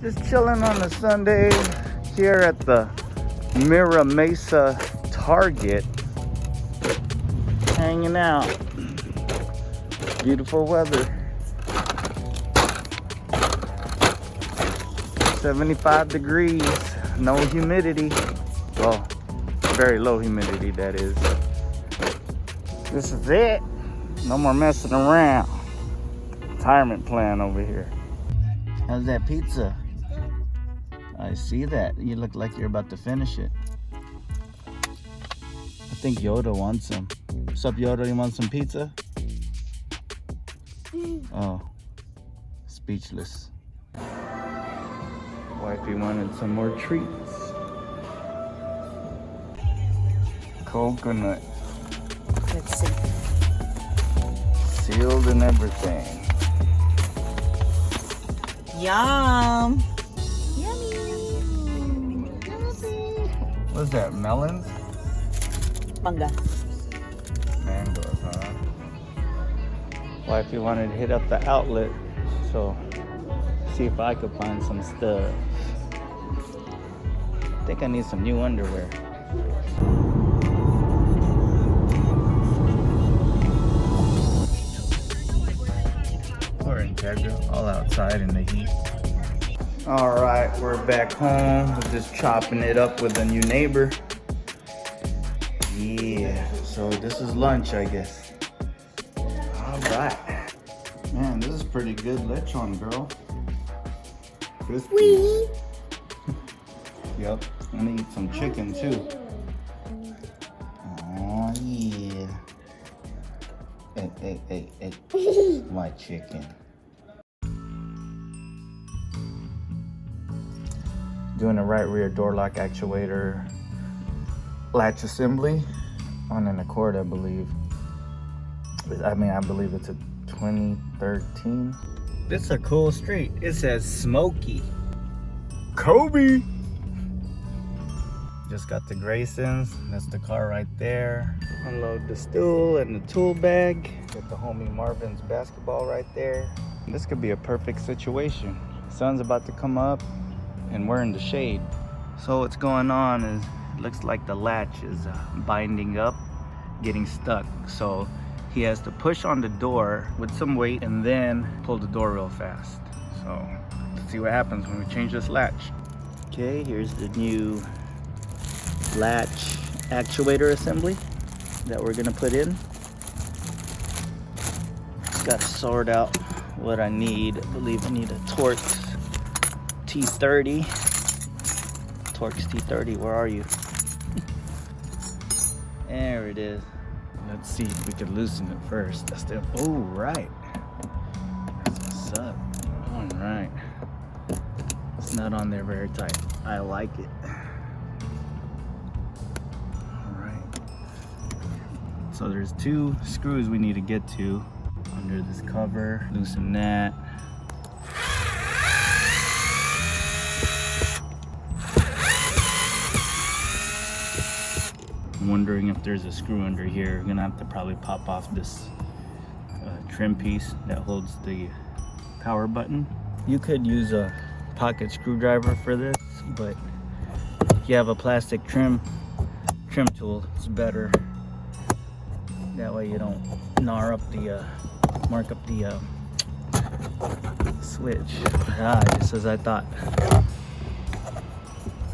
Just chilling on a Sunday here at the Mira Mesa Target. Hanging out. Beautiful weather. 75 degrees. No humidity. Well, very low humidity, that is. This is it. No more messing around. Retirement plan over here. How's that pizza? I see that. You look like you're about to finish it. I think Yoda wants some. What's up, Yoda? You want some pizza? Oh, speechless. Wifey wanted some more treats. Coconut. Let's see. Sealed and everything. Yum. What's that, melons? Manga. Mangoes, huh? Wifey wanted to hit up the outlet, so see if I could find some stuff. I think I need some new underwear. We're integral, all outside in the heat. All right, we're back home. We're just chopping it up with a new neighbor. Yeah, so this is lunch, I guess. All right. Man, this is pretty good lechon, girl. Crispy. Wee. Yep, I'm gonna eat some chicken too. Oh yeah. Hey. My chicken. Doing a right rear door lock actuator latch assembly on an Accord, I believe. I believe it's a 2013. This is a cool street. It says Smokey. Kobe. Just got the Graysons. That's the car right there. Unload the stool and the tool bag. Get the homie Marvin's basketball right there. This could be a perfect situation. Sun's about to come up and we're in the shade. So what's going on is it looks like the latch is binding up, getting stuck. So he has to push on the door with some weight and then pull the door real fast. So let's see what happens when we change this latch. Okay, here's the new latch actuator assembly that we're gonna put in. Got to sort out what I need. I believe I need a Torx T30. Torx T30, where are you? There it is. Let's see if we can loosen it first. That's the, oh, right. That's what's up. All right. It's not on there very tight. I like it. All right. So there's 2 screws we need to get to under this cover. Loosen that. I'm wondering if there's a screw under here. I'm gonna have to probably pop off this trim piece that holds the power button. You could use a pocket screwdriver for this, but if you have a plastic trim tool, it's better. That way you don't mark up the switch. Just as I thought.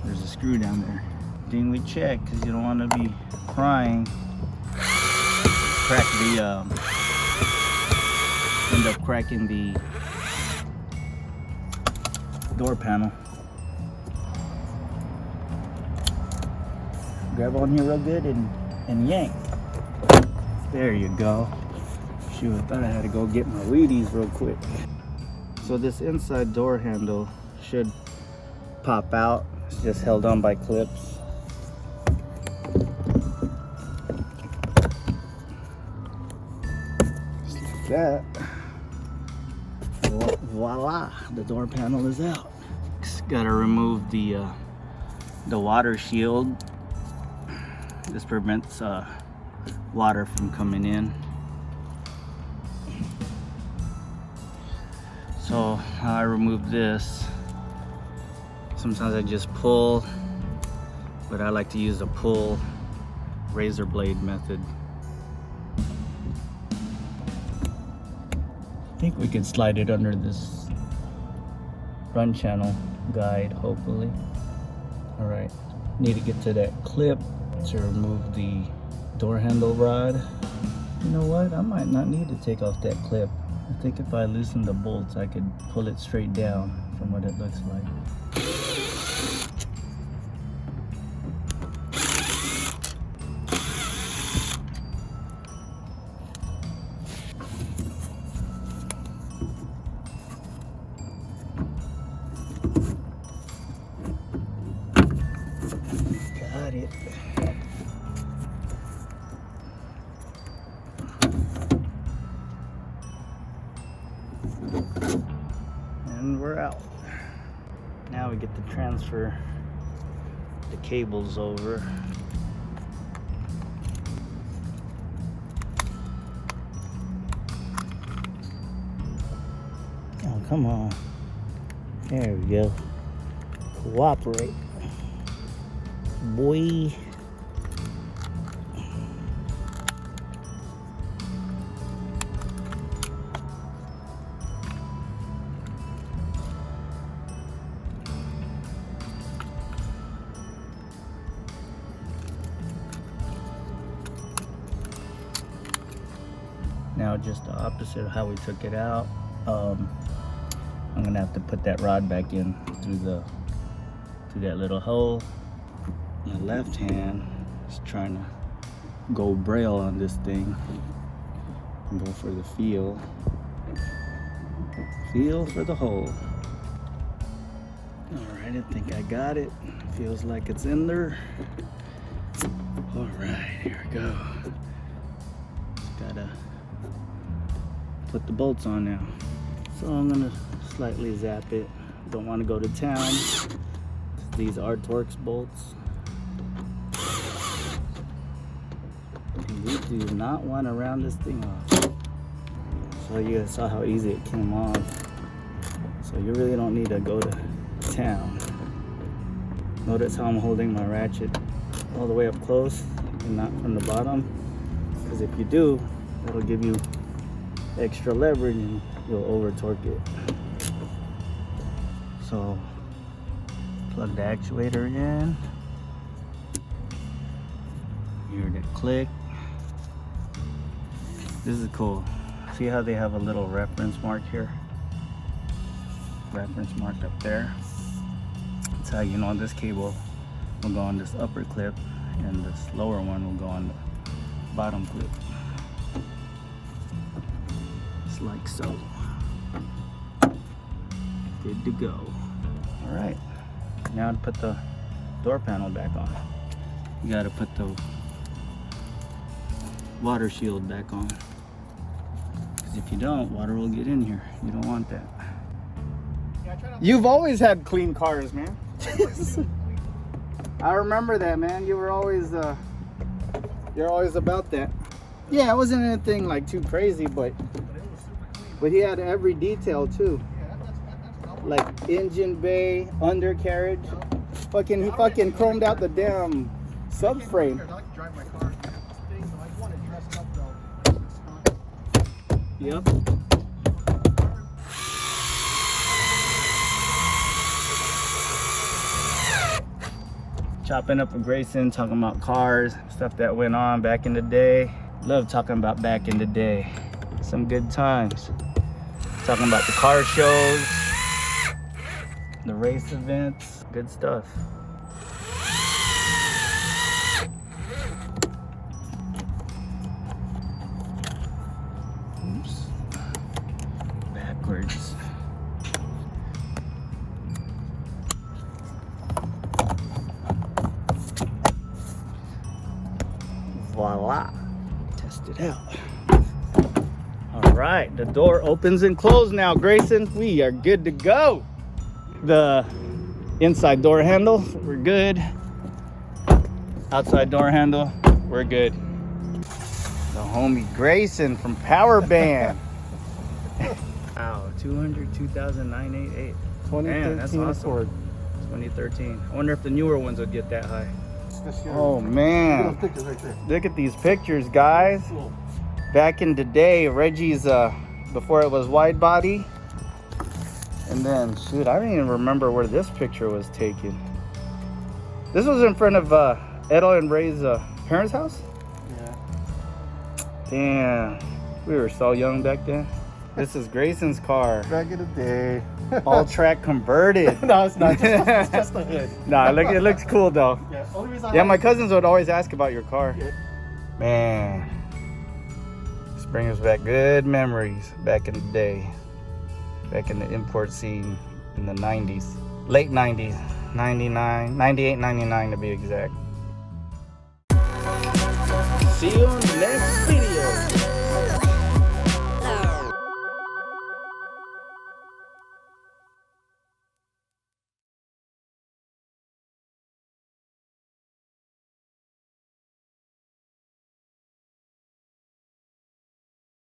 There's a screw down there. Thing we check, because you don't want to be crying. Crack the end up cracking the door panel. Grab on here real good and yank. There you go. Shoot, I thought I had to go get my Wheaties real quick. So this inside door handle should pop out. It's just held on by clips. Just like that. Voila, the door panel is out. Just gotta remove the water shield. This prevents water from coming in. So I removed this. Sometimes I just pull, but I like to use the pull razor blade method. I think we can slide it under this run channel guide, hopefully. All right, need to get to that clip to remove the door handle rod. You know what? I might not need to take off that clip. I think if I loosen the bolts, I could pull it straight down from what it looks like. Got it. And we're out. Now we get to transfer the cables over. Oh, come on. There we go. Cooperate. Boy. Now just the opposite of how we took it out. I'm gonna have to put that rod back in through that little hole. My left hand is trying to go braille on this thing and go for the feel. Feel for the hole. All right, I think I got it. Feels like it's in there. All right, here we go. Just gotta put the bolts on now. So I'm gonna slightly zap it. Don't want to go to town. These are Torx bolts. And we do not want to round this thing off. So you guys saw how easy it came off. So you really don't need to go to town. Notice how I'm holding my ratchet all the way up close and not from the bottom. Because if you do, that'll give you extra leverage and you'll over torque it. So plug the actuator in. Hear that click. This is cool. See how they have a little reference mark here? Reference mark up there. That's how you know this cable will go on this upper clip and this lower one will go on the bottom clip. Just like so. Good to go. All right, now to put the door panel back on. You gotta put the water shield back on. Because if you don't, water will get in here. You don't want that. You've always had clean cars, man. I remember that, man. You were always, you're always about that. Yeah, it wasn't anything like too crazy, but he had every detail too. Like engine bay, undercarriage. He fucking chromed out the damn subframe. I like to drive my car. I want to dress it up though. Yep. Chopping up with Grayson, talking about cars, stuff that went on back in the day. Love talking about back in the day. Some good times. Talking about the car shows, the race events, good stuff. Oops. Backwards. Voila. Test it out. All right, the door opens and closes now, Grayson. We are good to go. The inside door handle, we're good. Outside door handle, we're good. The homie Grayson from Power Band. Wow, 202,988. 2013 Man, that's awesome. Ford. 2013. I wonder if the newer ones would get that high. This here. Oh Look at man. those pictures right there. Look at these pictures, guys. Cool. Back in the day, Reggie's before it was wide body. And then shoot, I don't even remember where this picture was taken. This was in front of Edo and Ray's parents' house? Yeah. Damn. We were so young back then. This is Grayson's car. Back in the day. All track converted. No, it's not. It's just the hood. Nah, it looks cool though. Yeah. Only reason I Yeah, like my it- cousins would always ask about your car. Yeah. Man, this brings us back good memories back in the day. Back in the import scene in the 90s. Late 90s. 99, 98, 99 to be exact. See you on the next video.